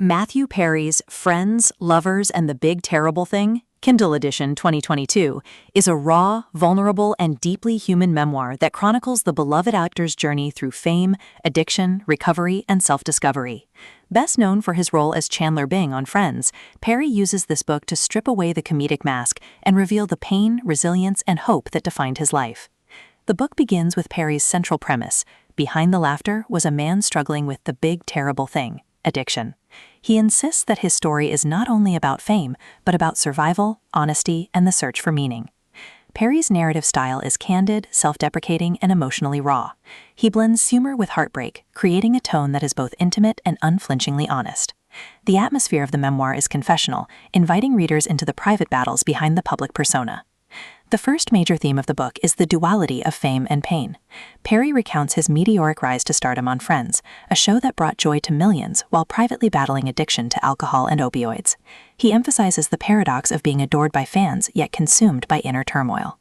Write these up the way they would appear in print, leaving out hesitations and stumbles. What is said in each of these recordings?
Matthew Perry's Friends, Lovers, and the Big Terrible Thing, Kindle edition 2022, is a raw, vulnerable, and deeply human memoir that chronicles the beloved actor's journey through fame, addiction, recovery, and self-discovery. Best known for his role as Chandler Bing on Friends, Perry uses this book to strip away the comedic mask and reveal the pain, resilience, and hope that defined his life. The book begins with Perry's central premise: behind the laughter was a man struggling with the big terrible thing, addiction. He insists that his story is not only about fame, but about survival, honesty, and the search for meaning. Perry's narrative style is candid, self-deprecating, and emotionally raw. He blends humor with heartbreak, creating a tone that is both intimate and unflinchingly honest. The atmosphere of the memoir is confessional, inviting readers into the private battles behind the public persona. The first major theme of the book is the duality of fame and pain. Perry recounts his meteoric rise to stardom on Friends, a show that brought joy to millions while privately battling addiction to alcohol and opioids. He emphasizes the paradox of being adored by fans yet consumed by inner turmoil.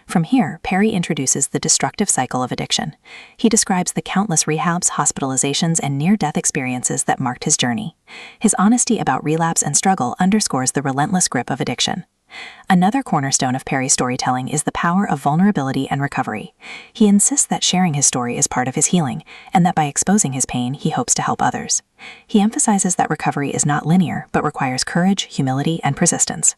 From here, Perry introduces the destructive cycle of addiction. He describes the countless rehabs, hospitalizations, and near-death experiences that marked his journey. His honesty about relapse and struggle underscores the relentless grip of addiction. Another cornerstone of Perry's storytelling is the power of vulnerability and recovery. He insists that sharing his story is part of his healing, and that by exposing his pain, he hopes to help others. He emphasizes that recovery is not linear, but requires courage, humility, and persistence.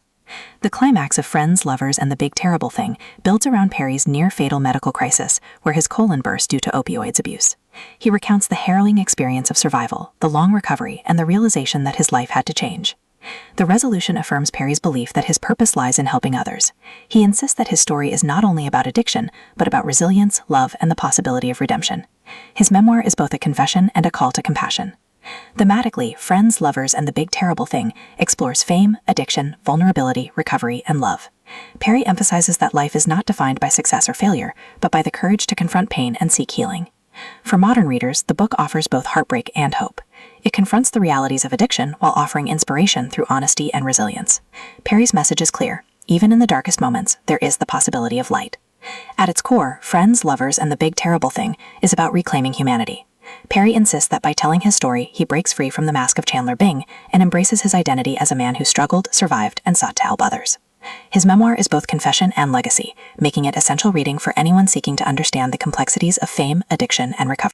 The climax of Friends, Lovers, and the Big Terrible Thing builds around Perry's near-fatal medical crisis, where his colon burst due to opioids abuse. He recounts the harrowing experience of survival, the long recovery, and the realization that his life had to change. The resolution affirms Perry's belief that his purpose lies in helping others. He insists that his story is not only about addiction, but about resilience, love, and the possibility of redemption. His memoir is both a confession and a call to compassion. Thematically, Friends, Lovers, and the Big Terrible Thing explores fame, addiction, vulnerability, recovery, and love. Perry emphasizes that life is not defined by success or failure, but by the courage to confront pain and seek healing. For modern readers, the book offers both heartbreak and hope. It confronts the realities of addiction while offering inspiration through honesty and resilience. Perry's message is clear: even in the darkest moments, there is the possibility of light. At its core, Friends, Lovers, and the Big Terrible Thing is about reclaiming humanity. Perry insists that by telling his story, he breaks free from the mask of Chandler Bing and embraces his identity as a man who struggled, survived, and sought to help others. His memoir is both confession and legacy, making it essential reading for anyone seeking to understand the complexities of fame, addiction, and recovery.